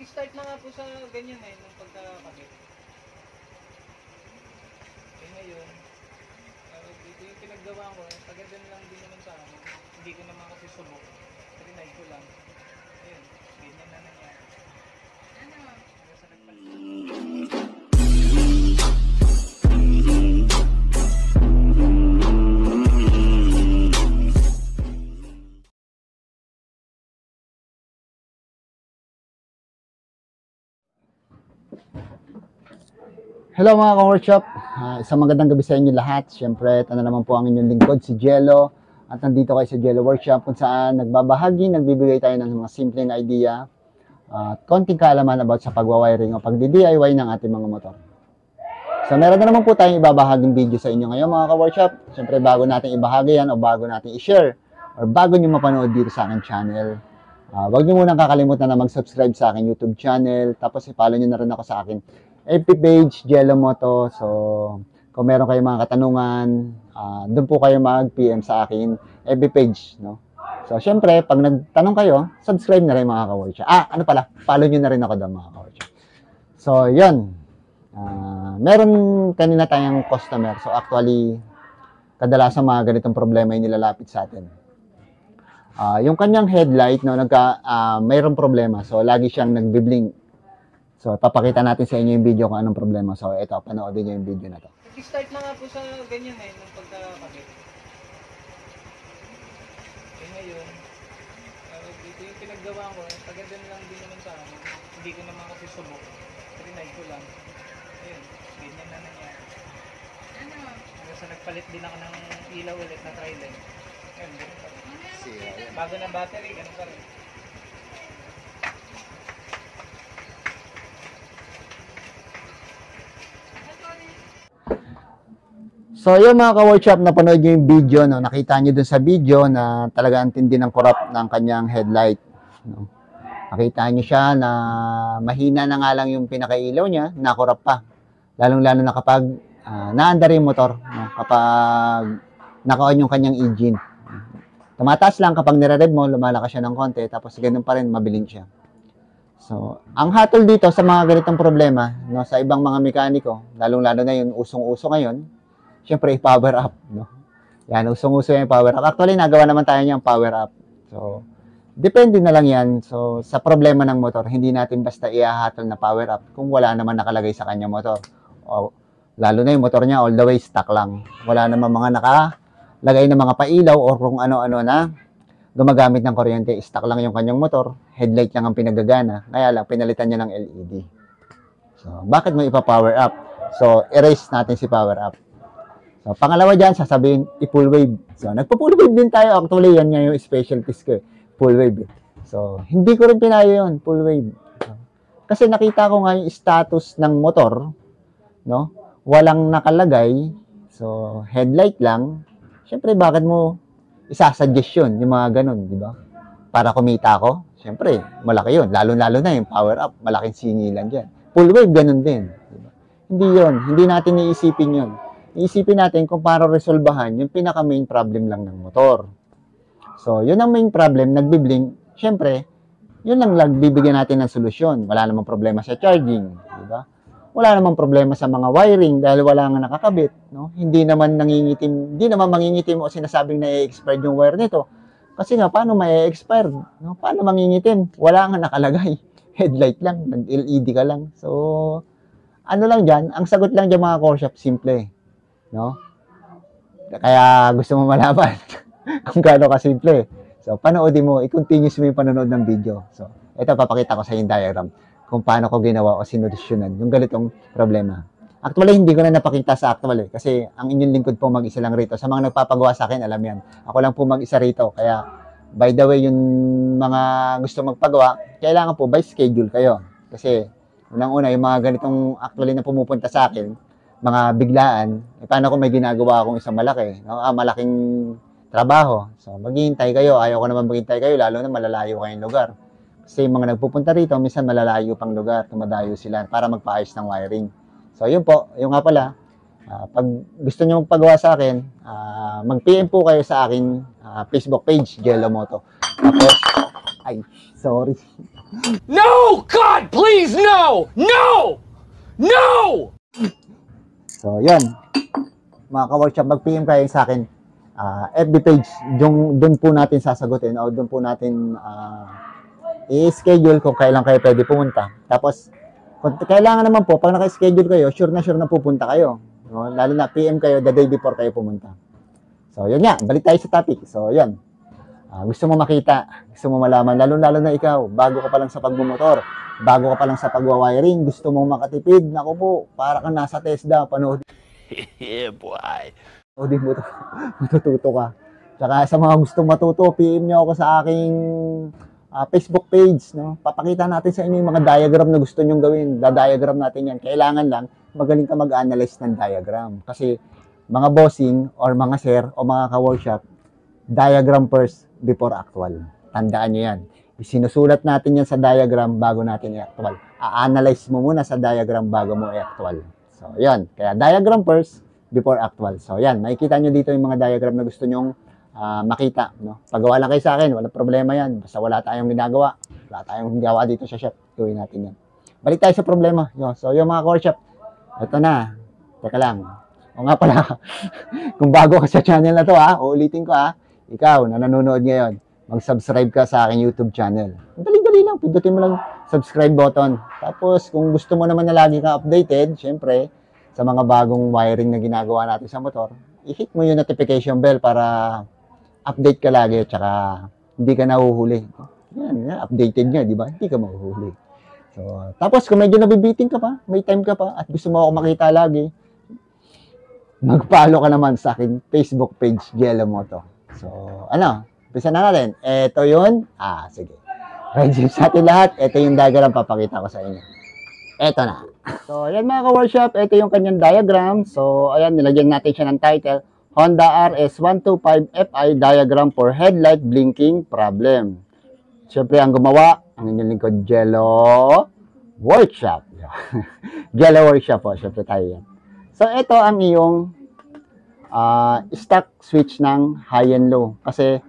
Nag-start na nga po sa ganyan eh, nung pagkakabit. Eh ngayon, dito yung pinaggawa ko, tagadan lang din naman sa akin. Hindi ko naman kasi subok. Trinay ko lang. Ayun, ganyan na nangyari. Ano? Hanggang sa nagpalit. Hello mga ka-workshop, isang magandang gabi sa inyo lahat. Siyempre, ito na naman po ang inyong lingkod, si Jello. At nandito kayo sa Jello Workshop kung saan nagbibigay tayo ng mga simpleng idea at konting kaalaman about sa pagwawiring o pagdi-DIY ng ating mga motor. So meron na naman po tayong ibabahaging video sa inyo ngayon mga ka-workshop. Siyempre, bago natin ibahagi yan o bago natin i-share or bago nyo mapanood dito sa aking channel, huwag nyo munang kakalimutan na mag-subscribe sa aking YouTube channel. Tapos i-follow nyo na rin ako sa akin FB page, Jello Moto. So, kung meron kayong mga katanungan, doon po kayo mag-PM sa akin FB page, no? So, syempre, pag nagtanong kayo, subscribe na rin mga ka-workshop. Ano pala, follow nyo na rin ako doon mga ka-workshop. So, yun. Meron kanina tayong customer. So, actually, kadalasan mga ganitong problema yung nilalapit sa atin. Yung kanyang headlight, no, mayroong problema. So, lagi siyang nagbi-blink. So, papakita natin sa inyo yung video kung anong problema. So, ito, panoodin nyo yung video na to. Nag-start na nga po sa ganyan eh, nung pagkakabit. Eh ngayon, dito yung pinaggawa ko, tagadan lang din naman sa akin. Hindi ko naman kasi subok. Trinay ko lang. Ayun, ganyan na nangyari. Ano? Hanggang sa nagpalit din ako ng ilaw ulit na trident. Ayun, ganun pa rin. Bago na battery, ganun pa rin. So, yung mga ka-workshop, napanood nyo yung video, no? Nakita nyo dun sa video na talaga ang tindi ng kurap ng kanyang headlight. No? Nakita nyo siya na mahina na nga lang yung pinakailaw niya, nakurap pa. Lalong-lalo na kapag naandar yung motor, no? Kapag naka-on yung kanyang engine. Tumataas lang kapag nire-rev mo, lumalakas siya ng konti, tapos ganun pa rin, mabilin siya. So, ang hatol dito sa mga ganitong problema, no, sa ibang mga mekaniko, lalong-lalo na yung usong-uso ngayon, siyempre, i-power up, no? Yan, usong-uso yung power up. Actually, nagawa naman tayo niyang power up. So, depende na lang yan. So, sa problema ng motor, hindi natin basta ihahatol na power up kung wala naman nakalagay sa kanyang motor. O, lalo na yung motor niya, all the way, stock lang. Wala naman mga nakalagay na mga pailaw o kung ano-ano na gumagamit ng kuryente. Stock lang yung kanyang motor. Headlight lang ang pinagagana. Kaya lang, pinalitan niya ng LED. So, bakit mo ipa-power up? So, erase natin si power up. So, pangalawa dyan, sasabihin, i-full wave. So, nagpa-full wave din tayo. Actually, yan nga yung specialties ko. Full wave. So, hindi ko rin pinayo yun, full wave. So, kasi nakita ko nga yung status ng motor, no? Walang nakalagay. So, headlight lang. Siyempre, bakit mo isasuggest yun, yung mga ganun, di ba? Para kumita ko? Siyempre, malaki yun. Lalo-lalo na yung power up. Malaking singilan dyan. Full wave, ganun din. Diba? Hindi yun. Hindi natin iisipin yun. Iisipin natin kung paano resolbahan yung pinaka-main problem lang ng motor. So, yun ang main problem, nagbi-blink. Siyempre, yun lang bibigyan natin ng solusyon. Wala namang problema sa charging, di ba? Wala namang problema sa mga wiring dahil wala nga nakakabit, no? Hindi naman mangingitim o sinasabing na i-expire yung wire nito. Kasi nga, paano ma-expire? No? Paano mangingitim? Wala nga nakalagay. Headlight lang, nag-LED ka lang. So, ano lang dyan, ang sagot lang dyan mga core shop, simple. No? Kaya gusto mo malaman kung gaano kasimple. So, panoodin mo, i-continuous mo yung panonood ng video. So, ito papakita ko sa yung diagram kung paano ko ginawa o sinulusyonan yung ganitong problema. Actually, hindi ko na napakita sa actual kasi ang inyong lingkod po mag-isa lang rito. Sa mga nagpapagawa sa akin, alam yan. Ako lang po mag-isa rito. Kaya, by the way, yung mga gusto magpagawa, kailangan po by schedule kayo. Kasi, unang-una, yung mga ganitong actually na pumupunta sa akin, mga biglaan, paano kung may ginagawa akong isang malaki, no? Malaking trabaho. So, maghihintay kayo. Ayaw ko naman maghintay kayo, lalo na malalayo kayong lugar. Kasi yung mga nagpupunta rito, minsan malalayo pang lugar, tumadayo sila para magpaayos ng wiring. So, yun po. Yung nga pala, pag gusto nyo magpagawa sa akin, mag-PM po kayo sa akin Facebook page, Jello Moto. Tapos, sorry. No! God, please, no! No! No! So, yan. Mga ka-workshop, mag-PM kayo sa akin. FB page, doon po natin sasagutin o doon po natin i-schedule kung kailan kayo pwede pumunta. Tapos, kung kailangan naman po, pag naka-schedule kayo, sure na pupunta kayo. No? Lalo na PM kayo the day before kayo pumunta. So, yun nga. Balik tayo sa topic. So, yun. Gusto mo makita, gusto mo malaman, lalo-lalo na ikaw, bago ka pa lang sa pagbumotor, bago ka pa lang sa pagwawiring, gusto mong makatipid, naku po, para kang nasa TESDA, panood. Yeah, boy. Panoodin mo to, matututo ka. Tsaka sa mga gustong matuto, PM nyo ako sa aking Facebook page, no? Papakita natin sa inyo yung mga diagram na gusto nyong gawin. Da-diagram natin yan. Kailangan lang, magaling ka mag-analyze ng diagram. Kasi, mga bossing, or mga sir, o mga ka-workshop, diagram first before actual. Tandaan nyo yan. Sinusulat natin yan sa diagram bago natin i-actual. A-analyze mo muna sa diagram bago mo i-actual. So, yan. Kaya diagram first before actual. So, yan. Makikita nyo dito yung mga diagram na gusto nyong makita. No? Pagawa lang kayo sa akin. Walang problema yan. Basta wala tayong ginagawa. Wala tayong gawa dito sa shop. Gawin natin yan. Balik tayo sa problema. So, yung mga workshop, ito na. Teka lang. O nga pala, kung bago ka sa channel na to, uulitin ko, ikaw na nanonood ngayon, mag-subscribe ka sa aking YouTube channel. Dali-dali lang, pindutin mo lang subscribe button. Tapos, kung gusto mo naman na lagi kang updated, syempre, sa mga bagong wiring na ginagawa natin sa motor, i-hit mo yung notification bell para update ka lagi, tsaka hindi ka nahuhuli. Yan, updated nga, di ba? Hindi ka mahuhuli. So, tapos, kung medyo nabibiting ka pa, may time ka pa, at gusto mo ako makita lagi, mag-follow ka naman sa aking Facebook page, Jello Moto. So, umpisa na natin. Ito yun. Sige. Right sa atin lahat. Ito yung diagram papakita ko sa inyo. Ito na. So, ayan mga ka-workshop. Ito yung kanyang diagram. So, ayan, nilagyan natin siya ng title. Honda RS125Fi diagram for headlight blinking problem. Siyempre, ang gumawa, ang inyong lingkod, Jello Workshop. Jello Workshop po. Siyempre tayo yan. So, ito ang iyong stock switch ng high and low. Kasi,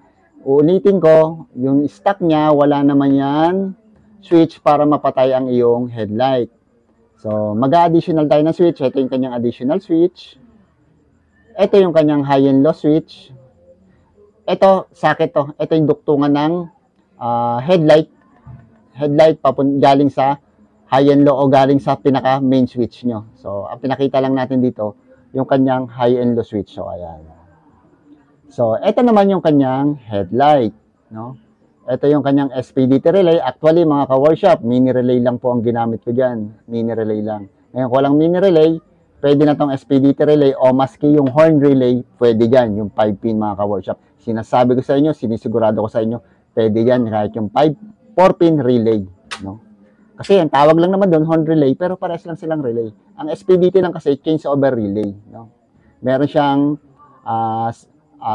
uulitin ko, yung stock niya, wala naman yan switch para mapatay ang iyong headlight. So, mag-additional tayo ng switch. Ito yung kanyang additional switch. Ito yung kanyang high and low switch. Ito, socket to. Ito yung duktungan ng headlight. Headlight galing sa high and low o galing sa pinaka main switch nyo. So, ang pinakita lang natin dito, yung kanyang high and low switch. So, ayan. So, ito naman yung kanyang headlight. No? Ito yung kanyang SPDT relay. Actually, mga ka-workshop, mini relay lang po ang ginamit ko dyan. Mini relay lang. Ngayon, kung walang mini relay, pwede na tong SPDT relay o maski yung horn relay, pwede dyan. Yung 5-pin mga ka-workshop. Sinasabi ko sa inyo, sinisigurado ko sa inyo, pwede dyan kahit yung 4-pin relay. No? Kasi ang tawag lang naman doon, horn relay, pero pares lang silang relay. Ang SPDT lang kasi, change over relay. No? Meron siyang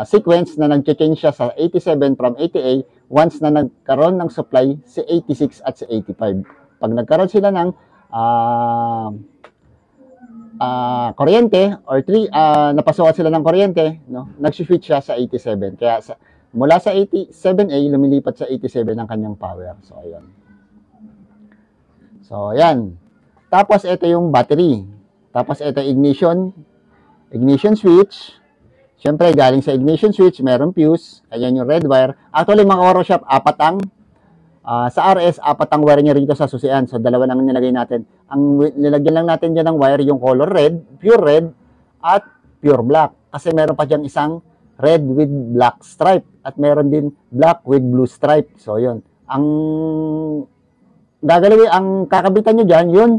sequence na nag-change siya sa 87 from 80A once na nagkaroon ng supply si 86 at si 85. Pag nagkaroon sila ng kuryente or napasukan sila ng kuryente, no? Nag-switch siya sa 87. Kaya mula sa 87A, lumilipat sa 87 ang kanyang power. So, ayun. So, ayan. Tapos, ito yung battery. Tapos, ito ignition switch. Siyempre, galing sa ignition switch, meron fuse. Ayan yung red wire. Actually, mga workshop, sa RS, 4 ang wire niya rito sa susian. So, 2 lang nilagay natin. Ang nilagyan lang natin dyan ng wire, yung color red, pure red, at pure black. Kasi meron pa dyan isang red with black stripe. At meron din black with blue stripe. So, yun. Ang kakabitan nyo dyan, yun,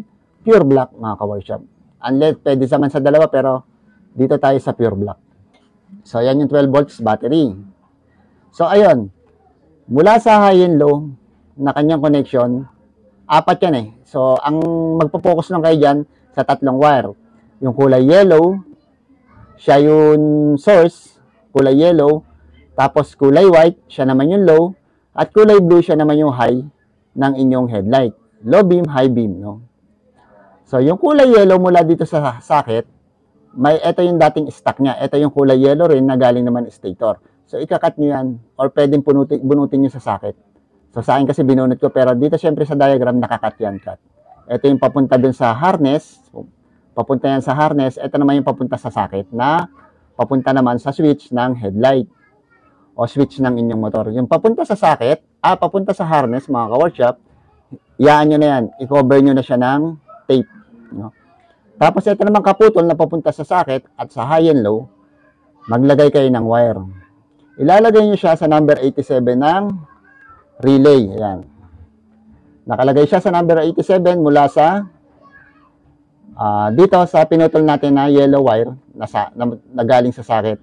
pure black, mga ka-workshop. Unless, pwede naman sa 2, pero dito tayo sa pure black. So, yan yung 12 volts battery. So, ayun. Mula sa high and low na kanyang connection, 4 yan eh. So, ang magpo-focus lang kayo dyan sa 3 wire. Yung kulay yellow, siya yung source, kulay yellow. Tapos, kulay white, siya naman yung low. At kulay blue, siya naman yung high ng inyong headlight. Low beam, high beam, no? So, yung kulay yellow mula dito sa socket, ito yung dating stock niya. Ito yung kulay yellow rin na galing naman stator. So, ikakat nyo yan or pwedeng bunutin nyo sa socket. So, sa akin kasi binunot ko, pero dito syempre sa diagram, nakakat yan, cut. Ito yung papunta dun sa harness. Papunta yan sa harness. Ito naman yung papunta sa socket na papunta naman sa switch ng headlight o switch ng inyong motor. Yung papunta sa socket, papunta sa harness, mga ka-workshop, iyaan nyo na yan. I-cover nyo na siya ng tape. No? Tapos ito naman kaputol na papunta sa socket at sa high and low, maglagay kayo ng wire. Ilalagay nyo siya sa number 87 ng relay. Ayan. Nakalagay siya sa number 87 mula sa dito sa pinutol natin na yellow wire na galing sa socket.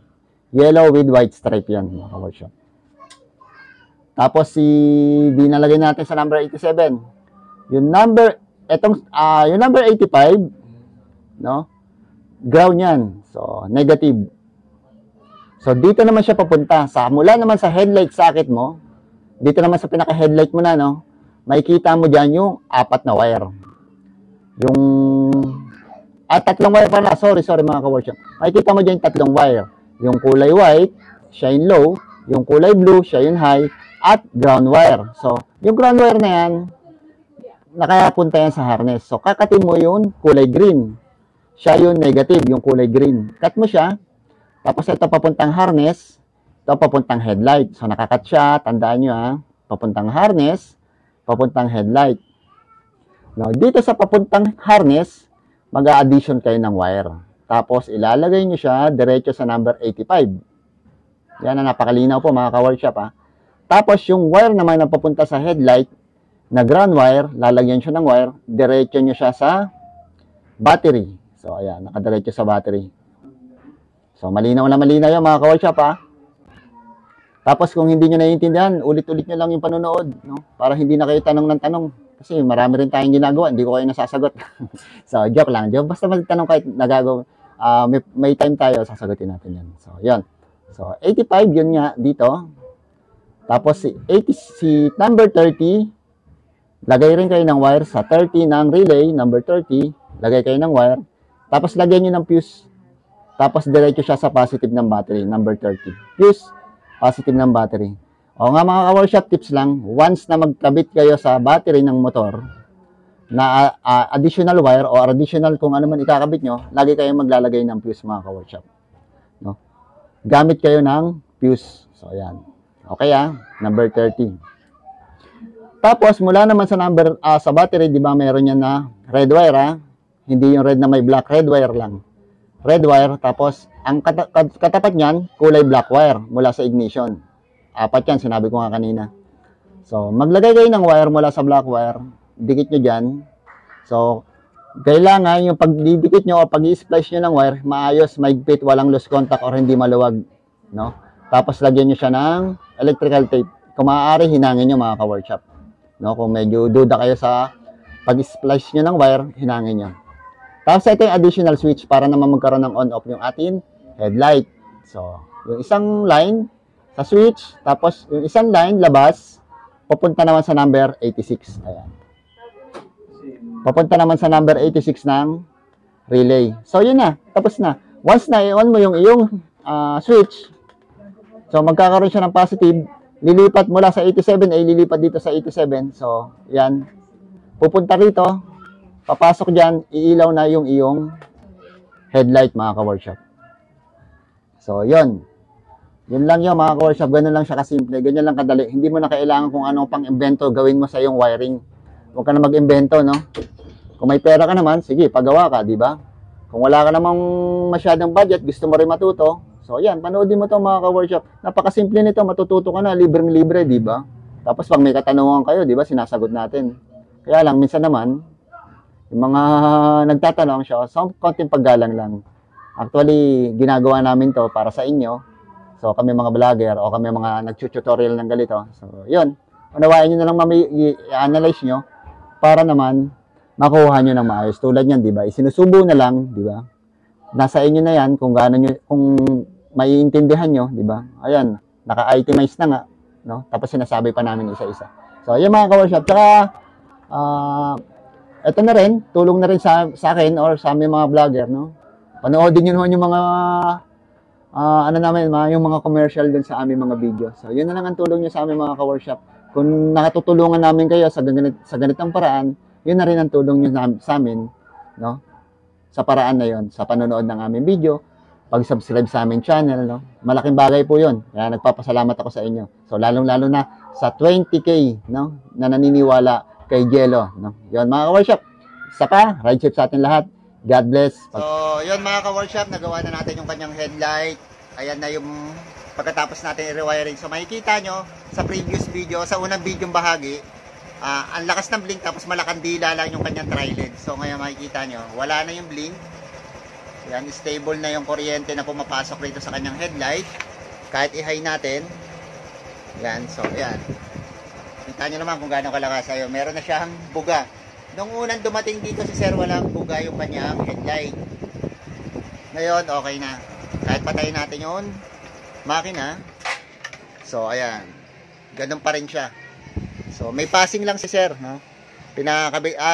Yellow with white stripe yan, mga ka-workshop. Tapos dinalagay natin sa number 87. Yung number 85, no? Ground yan. So, negative. So, dito naman siya papunta. Mula naman sa headlight socket mo, dito naman sa pinaka-headlight mo na, no? Makikita mo dyan yung 4 na wire. Tatlong wire pala. Sorry mga ka-workshop. Makikita mo dyan yung 3 wire. Yung kulay white, siya yung low. Yung kulay blue, siya yung high. At ground wire. So, yung ground wire na yan, nakapunta yan sa harness. So, kakatin mo yung kulay green. Siya yung negative, yung kulay green. Cut mo siya. Tapos ito papuntang harness. Ito papuntang headlight. So, nakakat siya. Tandaan nyo papuntang harness, papuntang headlight. Now, dito sa papuntang harness, mag-a-addition kayo ng wire. Tapos, ilalagay nyo siya diretso sa number 85. Yan na napakalinaw po mga ka-workshop Tapos, yung wire naman na papunta sa headlight, na ground wire, lalagyan siya ng wire, diretso nyo siya sa battery. So, ayan, nakadiretso sa battery. So, malinaw na malinaw yan mga ka-workshop Tapos, kung hindi nyo naiintindihan, ulit-ulit nyo lang yung panonood, no? Para hindi na kayo tanong ng tanong. Kasi marami rin tayong ginagawa, hindi ko kayo nasasagot. So, joke lang. Basta magtanong kahit nagagawa. May time tayo, sasagutin natin yan. So, yun. So, 85, yun nga dito. Tapos, si number 30, lagay rin kayo ng wire sa 30 ng relay, number 30, lagay kayo ng wire. Tapos, lagyan nyo ng fuse. Tapos, diretso siya sa positive ng battery, number 30. Fuse, positive ng battery. O nga mga ka-workshop tips lang, once na magkabit kayo sa battery ng motor, na additional wire o additional kung ano man ikakabit nyo, lagi kayong maglalagay ng fuse mga ka-workshop. No? Gamit kayo ng fuse. So, ayan. Okay number 30. Tapos, mula naman sa number, sa battery, di ba meron yan na red wire Hindi yung red na may black, red wire lang. Red wire, tapos, ang katapat niyan, kulay black wire mula sa ignition. 4 yan, sinabi ko nga kanina. So, maglagay kayo ng wire mula sa black wire, dikit nyo dyan. So, kailangan yung pagdidikit nyo o pag-i-splice nyo ng wire, maayos, maigpit, walang loose contact or hindi maluwag. No? Tapos, lagyan nyo siya ng electrical tape. Kung maaari, hinangin nyo mga ka-workshop. No? Kung medyo duda kayo sa pag-splice nyo ng wire, hinangin nyo. Tapos, ito yung additional switch para naman magkaroon ng on-off yung ating headlight. So, yung isang line sa switch, tapos yung isang line, labas, papunta naman sa number 86. Ayan. Papunta naman sa number 86 ng relay. So, yun na. Tapos na. Once na i-on mo yung iyong switch, so, magkakaroon siya ng positive, lilipat mula sa 87, ay lilipat dito sa 87. So, yan. Pupunta rito, papasok dyan, iilaw na yung iyong headlight, mga ka-workshop. So, yun. Yun lang yun, mga ka-workshop. Ganun lang siya kasimple. Ganyan lang kadali. Hindi mo na kailangan kung anong pang invento gawin mo sa iyong wiring. Huwag ka na mag-invento, no? Kung may pera ka naman, sige, pagawa ka, di ba? Kung wala ka namang masyadong budget, gusto mo rin matuto, so yan, panoodin mo to mga ka-workshop. Napakasimple nito, matututo ka na, libreng-libre, di ba? Tapos pag may katanungan kayo, di ba, sinasagot natin. Kaya lang, minsan naman, yung mga nagtatanong siya, so konting paggalang lang. Actually, ginagawa namin to para sa inyo. So kami mga vlogger o kami mga nag-tutorial ng ganito. So yun, unawain nyo na lang i-analyze nyo para naman makuha nyo ng maayos. Tulad yan, di ba? Isinusubo na lang, di ba? Nasa inyo na yan kung gaano nyo, kung maiintindihan nyo, di ba? Ayan, naka-itemize na nga, no? Tapos sinasabi pa namin isa-isa. So, ayan mga ka-workshop. Tsaka, ito na rin, tulong na rin sa akin or sa aming mga vlogger, no? Panoodin nyo naman yung mga, yung mga commercial dun sa aming mga video. So, yun na lang ang tulong nyo sa aming mga ka-workshop. kung nakatutulungan namin kayo sa ganitong paraan, yun na rin ang tulong nyo sa amin, no? Sa paraan na yun, sa panonood ng aming video, pag-subscribe sa aming channel, no? Malaking bagay po yun. Kaya nagpapasalamat ako sa inyo. So, lalong-lalo na sa 20K, no? Na naniniwala kay Jello, no? Yun, mga ka-workshop. Isa pa, ride safe sa atin lahat. God bless. So, yun mga ka-workshop, nagawa na natin yung kanyang headlight. Ayan na yung pagkatapos natin i-rewiring. So, makikita nyo sa previous video, sa unang video bahagi, ang lakas ng blink tapos malakandila lang yung kanyang tri-led. So, ngayon makikita nyo, wala na yung blink. Yan, stable na yung kuryente na pumapasok rito sa kanyang headlight. Kahit i-high natin. Yan, so, yan. Kita nyo naman kung gaano kalakas. Ayun, meron na siyang buga. Nung unang dumating dito si Sir, walang buga yung kanyang headlight. Ngayon, okay na. Kahit patayin natin yung makina. So, ayan. Ganun pa rin siya. So, may passing lang si Sir, no?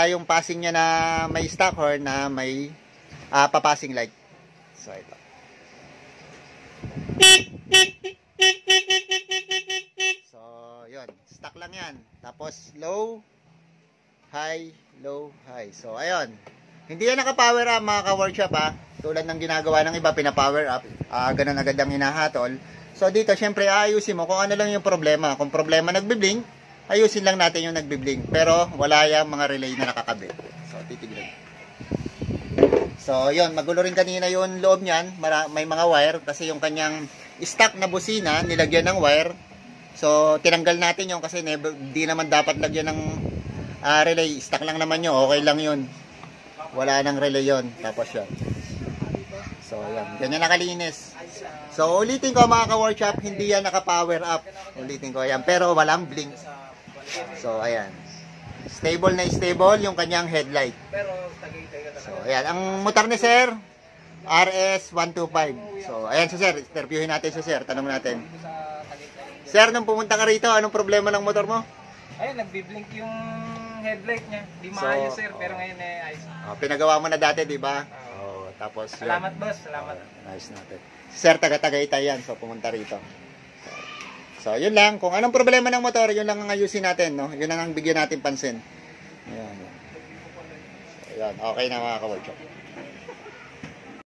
Yung passing niya na may stock horn na may papasing light. So, ito. So, yun. Stock lang yan. Tapos, low, high, low, high. So, ayun. Hindi yan naka-power up, mga ka-workshop, ha. Tulad ng ginagawa ng iba, pina-power up. Ganun agad ang hinahatol. So, dito, syempre, aayusin mo kung ano lang yung problema. Kung problema nagbiblink, ayusin lang natin yung nagbiblink. Pero, wala yung mga relay na nakakabit. So, titignan. So, yun. Magulo rin kanina yung loob niyan. May mga wire. Kasi yung kanyang stock na busina, nilagyan ng wire. So, tinanggal natin yung kasi di naman dapat lagyan ng relay. Stock lang naman yun. Okay lang yun. Wala nang relay yun. Tapos yun. So, yan. Ganyan nakalinis. So, ulitin ko mga ka-workshop, hindi yan naka-power up. Ulitin ko yan. Pero walang blink. So, ayan. Stable na stable yung kanyang headlight. So, ayan. Ang motor ni Sir, RS125. So, ayan si Sir. Interviewin natin si Sir. Tanong natin. Sir, nung pumunta ka rito, anong problema ng motor mo? Ayun, nagbiblink yung headlight niya. Di maayos, Sir. Pero ngayon ayos. Pinagawa mo na dati, di ba? Tapos, salamat, boss. Salamat. Nice natin. Si Sir, taga-Tagaytay yan. So, pumunta rito. So, yun lang. Kung anong problema ng motor, yun lang ang ayusin natin, no? Yun lang ang bigyan natin pansin. Ayan. So, ayan. Okay na mga ka-workshop.